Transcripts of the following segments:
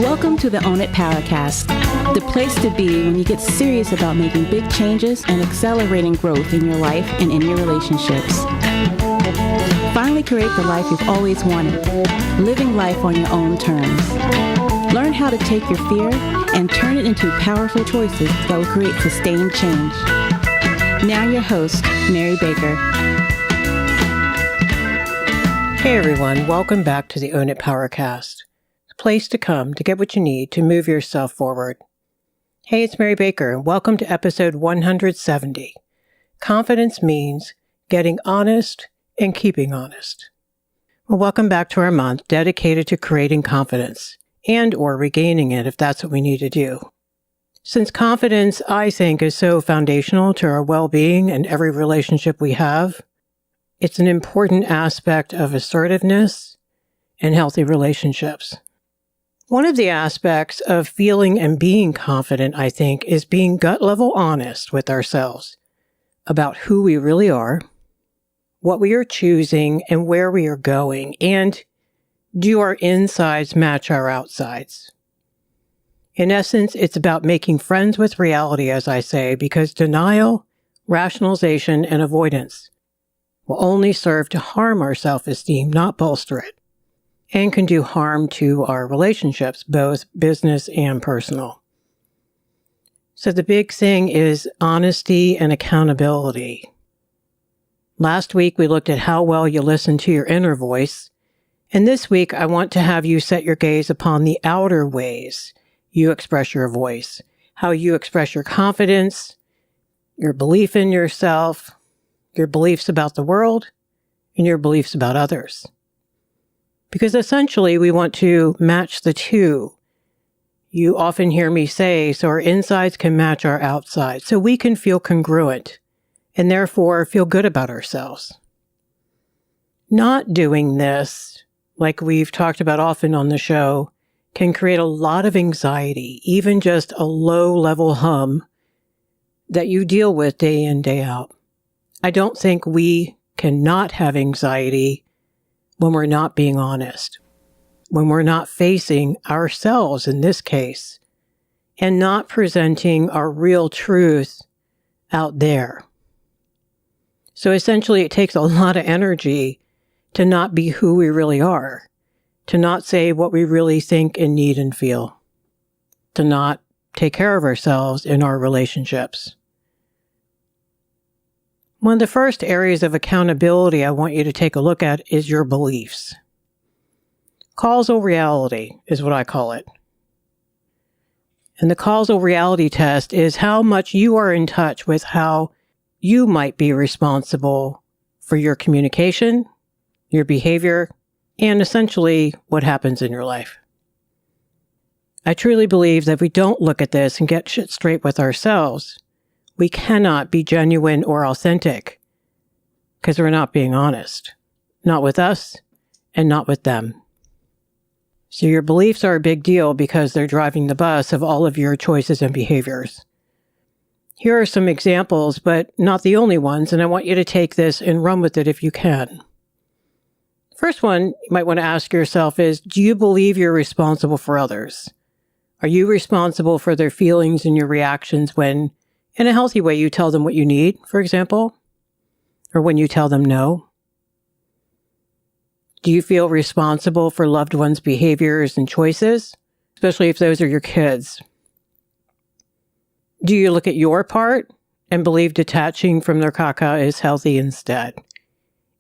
Welcome to the Own It Powercast, the place to be when you get serious about making big changes and accelerating growth in your life and in your relationships. Finally create the life you've always wanted, living life on your own terms. Learn how to take your fear and turn it into powerful choices that will create sustained change. Now your host, Mary Baker. Hey everyone, welcome back to the Own It Powercast, the place to come to get what you need to move yourself forward. Hey, it's Mary Baker, and welcome to episode 170. Confidence means getting honest and keeping honest. Well, welcome back to our month dedicated to creating confidence and or regaining it if that's what we need to do. Since confidence, I think, is so foundational to our well-being and every relationship we have, it's an important aspect of assertiveness and healthy relationships. One of the aspects of feeling and being confident, I think, is being gut-level honest with ourselves about who we really are, what we are choosing, and where we are going, and do our insides match our outsides? In essence, it's about making friends with reality, as I say, because denial, rationalization, and avoidance will only serve to harm our self-esteem, not bolster it, and can do harm to our relationships, both business and personal. So the big thing is honesty and accountability. Last week, we looked at how well you listen to your inner voice, and this week, I want to have you set your gaze upon the outer ways you express your voice, how you express your confidence, your belief in yourself, your beliefs about the world, and your beliefs about others. Because essentially, we want to match the two. You often hear me say, so our insides can match our outsides, so we can feel congruent and therefore feel good about ourselves. Not doing this, like we've talked about often on the show, can create a lot of anxiety, even just a low-level hum that you deal with day in, day out. I don't think we cannot have anxiety when we're not being honest, when we're not facing ourselves in this case, and not presenting our real truth out there. So essentially, it takes a lot of energy to not be who we really are, to not say what we really think and need and feel, to not take care of ourselves in our relationships. One of the first areas of accountability I want you to take a look at is your beliefs. Causal reality is what I call it. And the causal reality test is how much you are in touch with how you might be responsible for your communication, your behavior, and essentially what happens in your life. I truly believe that if we don't look at this and get shit straight with ourselves, we cannot be genuine or authentic because we're not being honest, not with us and not with them. So your beliefs are a big deal because they're driving the bus of all of your choices and behaviors. Here are some examples, but not the only ones, and I want you to take this and run with it if you can. First one you might want to ask yourself is, do you believe you're responsible for others? Are you responsible for their feelings and your reactions when, in a healthy way, you tell them what you need, for example, or when you tell them no? Do you feel responsible for loved ones' behaviors and choices, especially if those are your kids? Do you look at your part and believe detaching from their caca is healthy instead,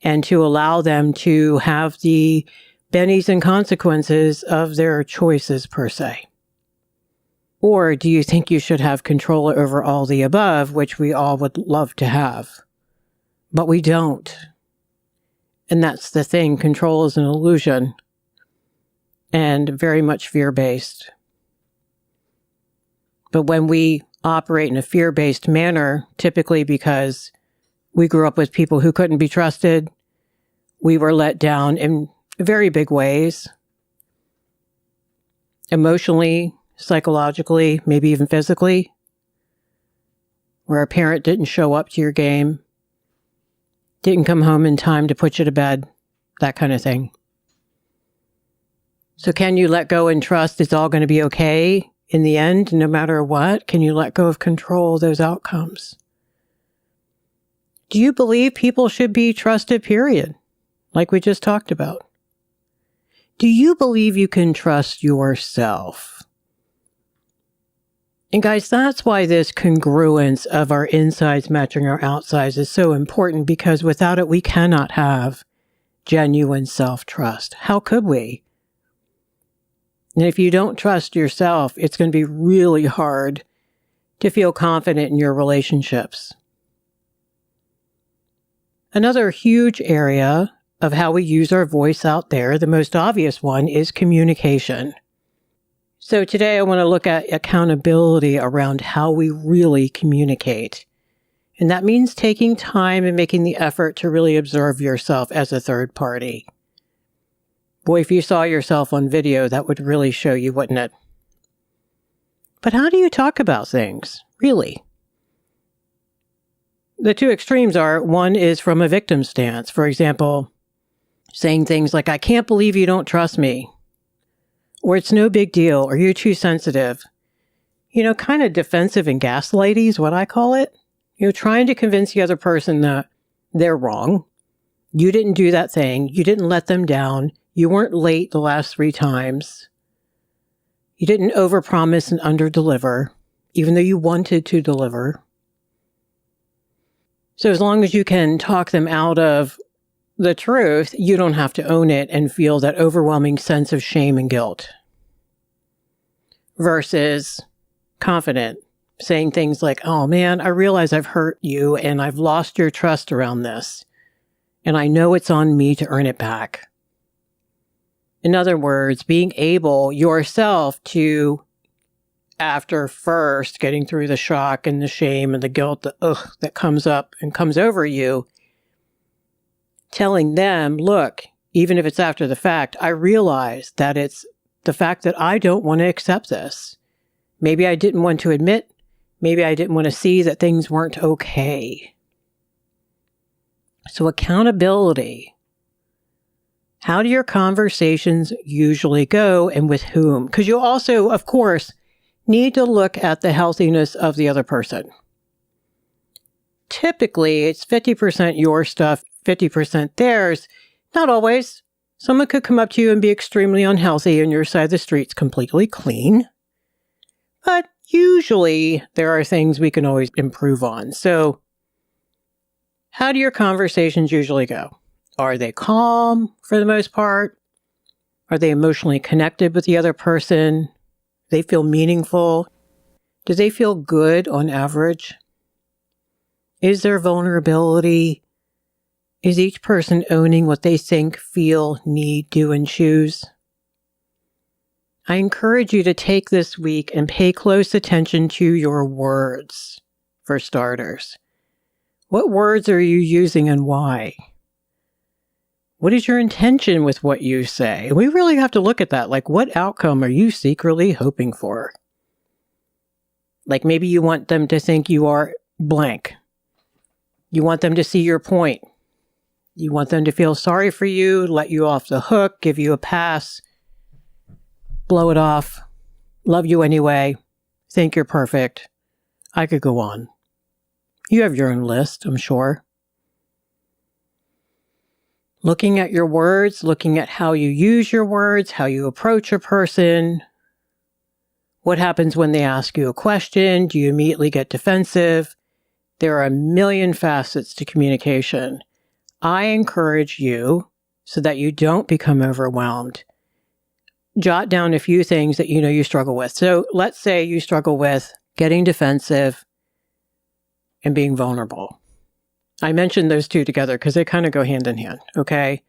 and to allow them to have the bennies and consequences of their choices per se? Or do you think you should have control over all the above, which we all would love to have, but we don't? And that's the thing. Control is an illusion and very much fear-based. But when we operate in a fear-based manner, typically because we grew up with people who couldn't be trusted, we were let down in very big ways, emotionally, psychologically, maybe even physically, where a parent didn't show up to your game, didn't come home in time to put you to bed, that kind of thing. So can you let go and trust it's all going to be okay in the end, no matter what? Can you let go of control of those outcomes? Do you believe people should be trusted, period? Like we just talked about. Do you believe you can trust yourself? And guys, that's why this congruence of our insides matching our outsides is so important, because without it, we cannot have genuine self-trust. How could we? And if you don't trust yourself, it's going to be really hard to feel confident in your relationships. Another huge area of how we use our voice out there, the most obvious one, is communication. So today I want to look at accountability around how we really communicate. And that means taking time and making the effort to really observe yourself as a third party. Boy, if you saw yourself on video, that would really show you, wouldn't it? But how do you talk about things, really? The two extremes are, one is from a victim stance. For example, saying things like, I can't believe you don't trust me. Or it's no big deal, or you're too sensitive. Kind of defensive and gaslighty is what I call it. Trying to convince the other person that they're wrong. You didn't do that thing. You didn't let them down. You weren't late the last 3 times. You didn't overpromise and underdeliver, even though you wanted to deliver. So as long as you can talk them out of the truth, you don't have to own it and feel that overwhelming sense of shame and guilt. Versus confident, saying things like, oh man, I realize I've hurt you and I've lost your trust around this. And I know it's on me to earn it back. In other words, being able yourself to, after first getting through the shock and the shame and the guilt, that comes up and comes over you, telling them, look, even if it's after the fact, I realize that it's the fact that I don't want to accept this. Maybe I didn't want to admit, maybe I didn't want to see that things weren't okay. So accountability. How do your conversations usually go, and with whom? Because you also, of course, need to look at the healthiness of the other person. Typically, it's 50% your stuff, 50% theirs. Not always. Someone could come up to you and be extremely unhealthy and your side of the street's completely clean. But usually, there are things we can always improve on. So, how do your conversations usually go? Are they calm for the most part? Are they emotionally connected with the other person? Do they feel meaningful? Do they feel good on average? Is there vulnerability? Is each person owning what they think, feel, need, do, and choose? I encourage you to take this week and pay close attention to your words, for starters. What words are you using and why? What is your intention with what you say? We really have to look at that. Like, what outcome are you secretly hoping for? Like, maybe you want them to think you are blank. You want them to see your point. You want them to feel sorry for you, let you off the hook, give you a pass, blow it off, love you anyway, think you're perfect. I could go on. You have your own list, I'm sure. Looking at your words, looking at how you use your words, how you approach a person. What happens when they ask you a question? Do you immediately get defensive? There are a million facets to communication. I encourage you, so that you don't become overwhelmed, jot down a few things that you know you struggle with. So let's say you struggle with getting defensive and being vulnerable. I mentioned those two together because they kind of go hand in hand, okay?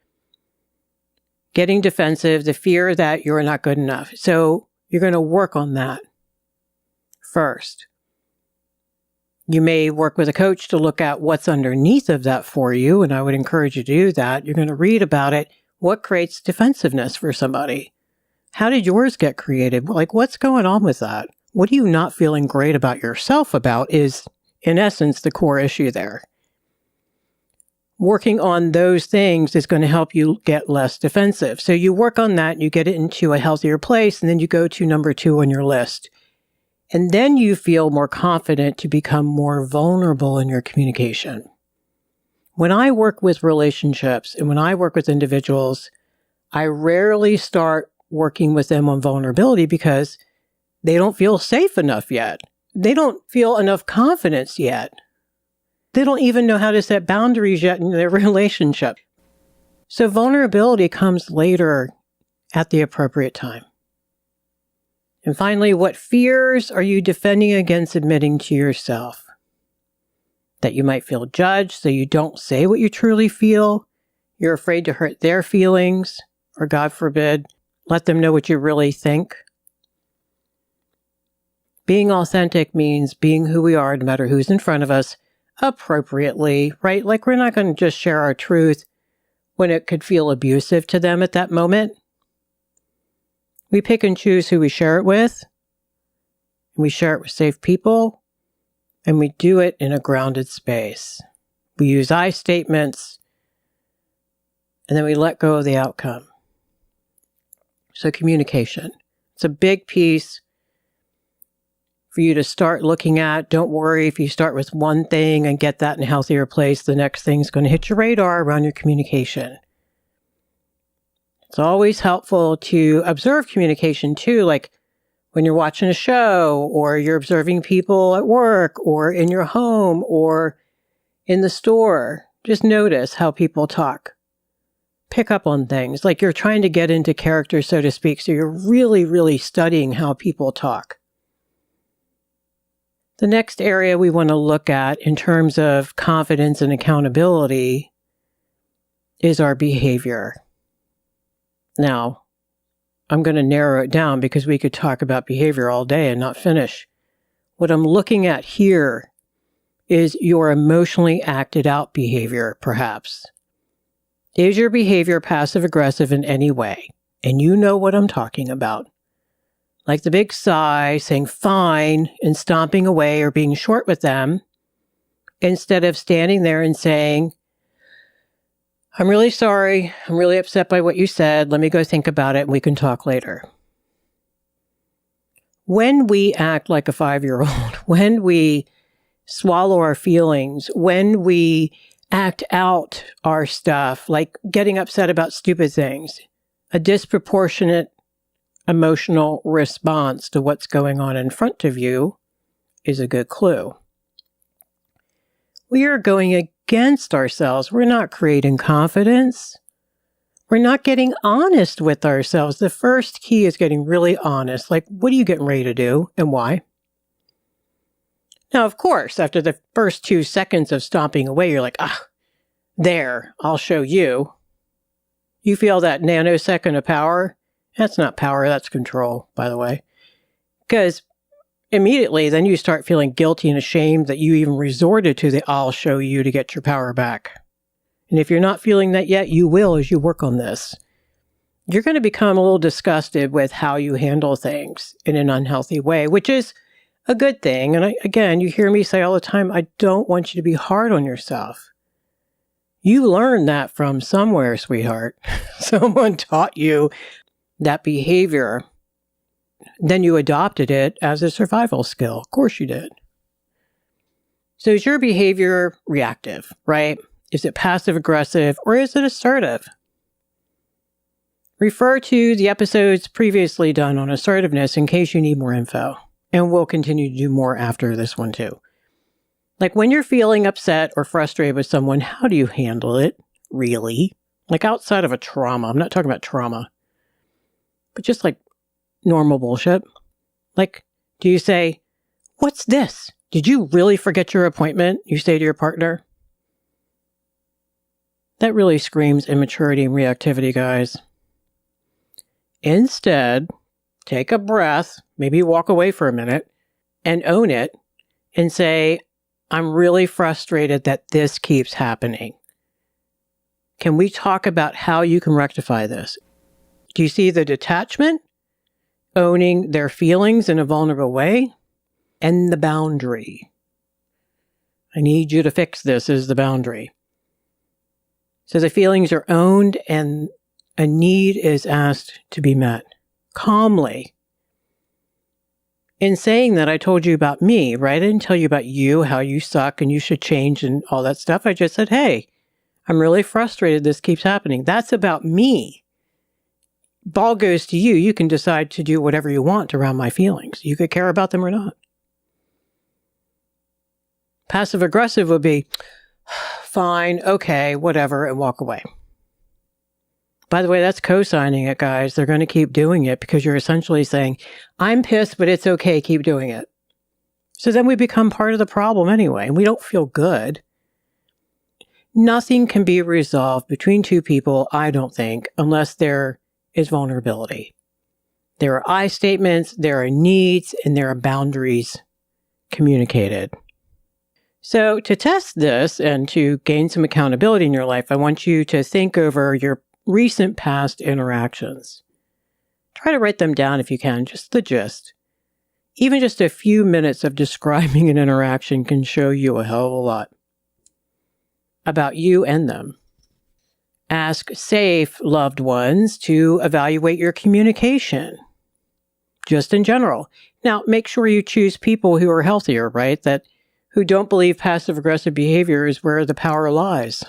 Getting defensive, the fear that you're not good enough. So you're going to work on that first. You may work with a coach to look at what's underneath of that for you, and I would encourage you to do that. You're going to read about it. What creates defensiveness for somebody? How did yours get created? Like, what's going on with that? What are you not feeling great about yourself about is, in essence, the core issue there. working on those things is going to help you get less defensive. So you work on that, you get it into a healthier place, and then you go to number 2 on your list. And then you feel more confident to become more vulnerable in your communication. When I work with relationships and when I work with individuals, I rarely start working with them on vulnerability because they don't feel safe enough yet. They don't feel enough confidence yet. They don't even know how to set boundaries yet in their relationship. So vulnerability comes later at the appropriate time. And finally, what fears are you defending against admitting to yourself? That you might feel judged, so you don't say what you truly feel. You're afraid to hurt their feelings, or God forbid, let them know what you really think. Being authentic means being who we are, no matter who's in front of us, appropriately, right? Like we're not going to just share our truth when it could feel abusive to them at that moment. We pick and choose who we share it with. We share it with safe people. And we do it in a grounded space. We use I statements. And then we let go of the outcome. So communication. It's a big piece for you to start looking at. Don't worry if you start with one thing and get that in a healthier place. The next thing's going to hit your radar around your communication. It's always helpful to observe communication too, like when you're watching a show or you're observing people at work or in your home or in the store. Just notice how people talk. Pick up on things like you're trying to get into character, so to speak. So you're really, really studying how people talk. The next area we want to look at in terms of confidence and accountability is our behavior. Now, I'm going to narrow it down because we could talk about behavior all day and not finish. What I'm looking at here is your emotionally acted out behavior, perhaps. Is your behavior passive-aggressive in any way? And you know what I'm talking about. Like the big sigh, saying fine, and stomping away or being short with them, instead of standing there and saying, I'm really sorry. I'm really upset by what you said. Let me go think about it and we can talk later. When we act like a 5-year-old, when we swallow our feelings, when we act out our stuff, like getting upset about stupid things, a disproportionate emotional response to what's going on in front of you is a good clue. We are going against ourselves. We're not creating confidence. We're not getting honest with ourselves. The first key is getting really honest. Like, what are you getting ready to do and why? Now, of course, after the first 2 seconds of stomping away, you're like, there, I'll show you. You feel that nanosecond of power? That's not power, that's control, by the way. Because immediately, then you start feeling guilty and ashamed that you even resorted to the I'll show you to get your power back. And if you're not feeling that yet, you will as you work on this. You're going to become a little disgusted with how you handle things in an unhealthy way, which is a good thing. And again, you hear me say all the time, I don't want you to be hard on yourself. You learned that from somewhere, sweetheart. Someone taught you that behavior. Then you adopted it as a survival skill. Of course you did. So is your behavior reactive, right? Is it passive-aggressive or is it assertive? Refer to the episodes previously done on assertiveness in case you need more info. And we'll continue to do more after this one too. Like when you're feeling upset or frustrated with someone, how do you handle it? Really? Like outside of a trauma. I'm not talking about trauma. But just like normal bullshit. Like, do you say, what's this? Did you really forget your appointment? You say to your partner. That really screams immaturity and reactivity, guys. Instead, take a breath, maybe walk away for a minute, and own it, and say, I'm really frustrated that this keeps happening. Can we talk about how you can rectify this? Do you see the detachment? Owning their feelings in a vulnerable way? And the boundary. I need you to fix this is the boundary. So the feelings are owned and a need is asked to be met calmly. In saying that, I told you about me, right? I didn't tell you about you, how you suck and you should change and all that stuff. I just said, hey, I'm really frustrated this keeps happening. That's about me. Ball goes to you. You can decide to do whatever you want around my feelings. You could care about them or not. Passive aggressive would be, fine, okay, whatever, and walk away. By the way, that's co-signing it, guys. They're going to keep doing it because you're essentially saying, I'm pissed, but it's okay, keep doing it. So then we become part of the problem anyway, and we don't feel good. Nothing can be resolved between two people, I don't think, unless there is vulnerability. There are I statements, there are needs, and there are boundaries communicated. So to test this and to gain some accountability in your life, I want you to think over your recent past interactions. Try to write them down if you can, just the gist. Even just a few minutes of describing an interaction can show you a hell of a lot about you and them. Ask safe loved ones to evaluate your communication, just in general. Now, make sure you choose people who are healthier, right? Who don't believe passive-aggressive behavior is where the power lies.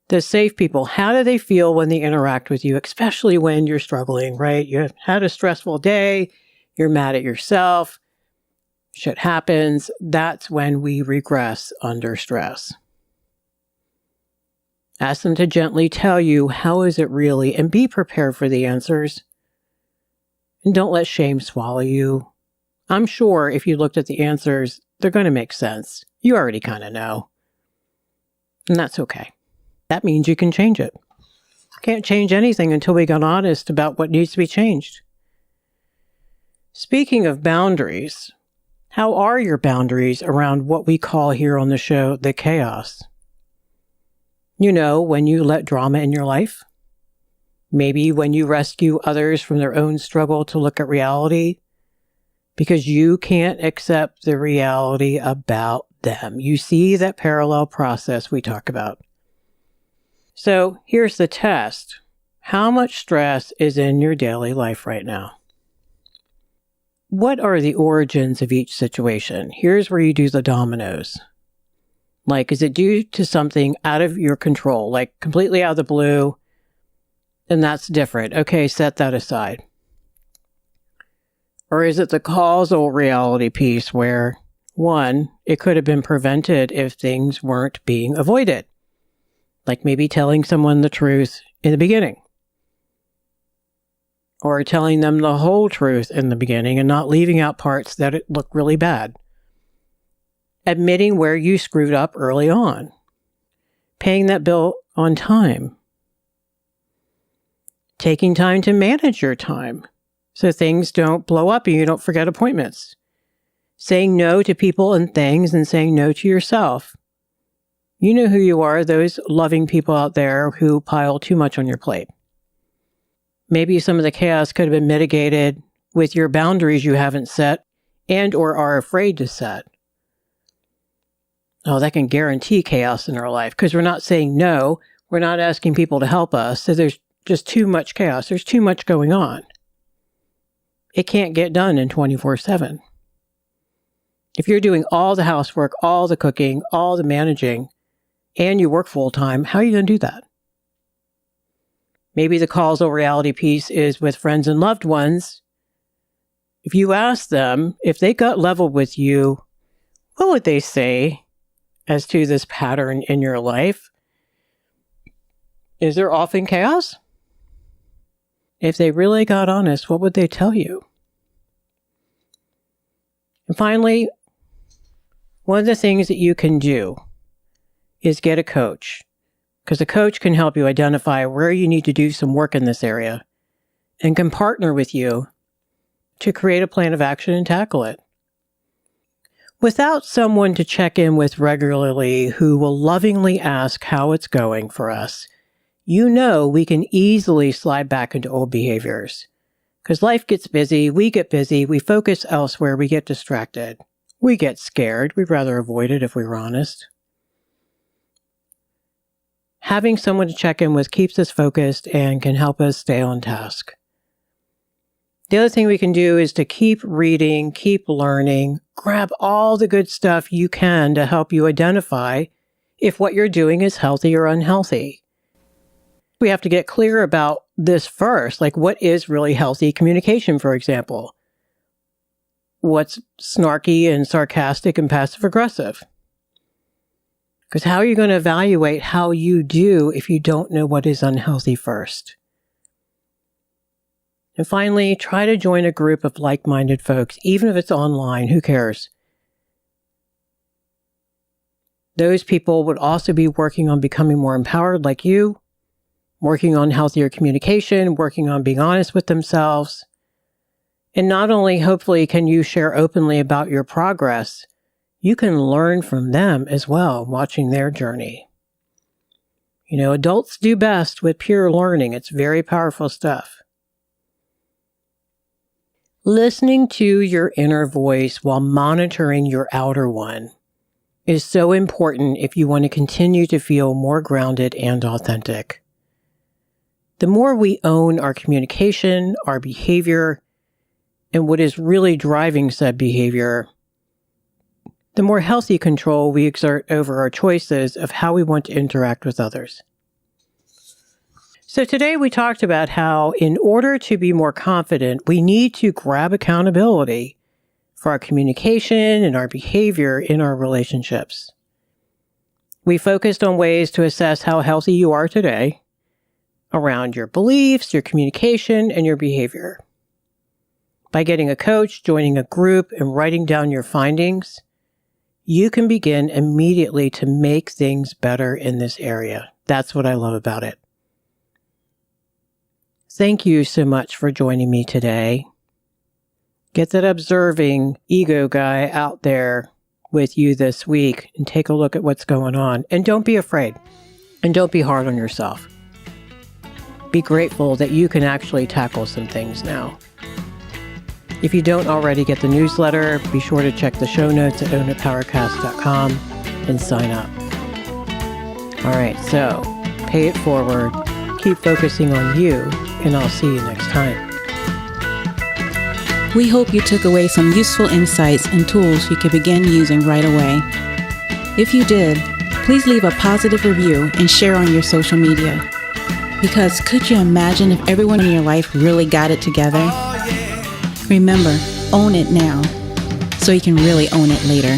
The safe people, how do they feel when they interact with you, especially when you're struggling, right? You had a stressful day, you're mad at yourself, shit happens. That's when we regress under stress. Ask them to gently tell you, how is it really? And be prepared for the answers. And don't let shame swallow you. I'm sure if you looked at the answers, they're going to make sense. You already kind of know. And that's okay. That means you can change it. Can't change anything until we get honest about what needs to be changed. Speaking of boundaries, how are your boundaries around what we call here on the show the chaos? You know, when you let drama in your life. Maybe when you rescue others from their own struggle to look at reality because you can't accept the reality about them. You see that parallel process we talk about. So here's the test. How much stress is in your daily life right now? What are the origins of each situation? Here's where you do the dominoes. Like, is it due to something out of your control, like completely out of the blue? And that's different. Okay, set that aside. Or is it the causal reality piece where, one, it could have been prevented if things weren't being avoided? Like maybe telling someone the truth in the beginning. Or telling them the whole truth in the beginning and not leaving out parts that look really bad. Admitting where you screwed up early on. Paying that bill on time. Taking time to manage your time so things don't blow up and you don't forget appointments. Saying no to people and things and saying no to yourself. You know who you are, those loving people out there who pile too much on your plate. Maybe some of the chaos could have been mitigated with your boundaries you haven't set and or are afraid to set. Oh, that can guarantee chaos in our life because we're not saying no. We're not asking people to help us. So there's just too much chaos. There's too much going on. It can't get done in 24/7. If you're doing all the housework, all the cooking, all the managing, and you work full time, how are you going to do that? Maybe the causal reality piece is with friends and loved ones. If you ask them, if they gut level with you, what would they say as to this pattern in your life? Is there often chaos? If they really got honest, what would they tell you? And finally, one of the things that you can do is get a coach, because a coach can help you identify where you need to do some work in this area and can partner with you to create a plan of action and tackle it. Without someone to check in with regularly who will lovingly ask how it's going for us, you know we can easily slide back into old behaviors. Because life gets busy, we focus elsewhere, we get distracted. We get scared, we'd rather avoid it if we were honest. having someone to check in with keeps us focused and can help us stay on task. The other thing we can do is to keep reading, keep learning, grab all the good stuff you can to help you identify if what you're doing is healthy or unhealthy. We have to get clear about this first, like what is really healthy communication, for example? What's snarky and sarcastic and passive aggressive? Because how are you going to evaluate how you do if you don't know what is unhealthy first? And finally, try to join a group of like-minded folks, even if it's online, who cares? Those people would also be working on becoming more empowered like you, working on healthier communication, working on being honest with themselves. And not only, hopefully, can you share openly about your progress, you can learn from them as well, watching their journey. You know, adults do best with peer learning. It's very powerful stuff. Listening to your inner voice while monitoring your outer one is so important if you want to continue to feel more grounded and authentic. The more we own our communication, our behavior, and what is really driving said behavior, the more healthy control we exert over our choices of how we want to interact with others. So today we talked about how in order to be more confident, we need to grab accountability for our communication and our behavior in our relationships. We focused on ways to assess how healthy you are today around your beliefs, your communication, and your behavior. By getting a coach, joining a group, and writing down your findings, you can begin immediately to make things better in this area. That's what I love about it. Thank you so much for joining me today. Get that observing ego guy out there with you this week and take a look at what's going on. And don't be afraid. And don't be hard on yourself. Be grateful that you can actually tackle some things now. If you don't already get the newsletter, be sure to check the show notes at ownitpowercast.com and sign up. All right, so pay it forward. Keep focusing on you, and I'll see you next time. We hope you took away some useful insights and tools you can begin using right away. If you did, please leave a positive review and share on your social media. Because could you imagine if everyone in your life really got it together? Remember, own it now, so you can really own it later.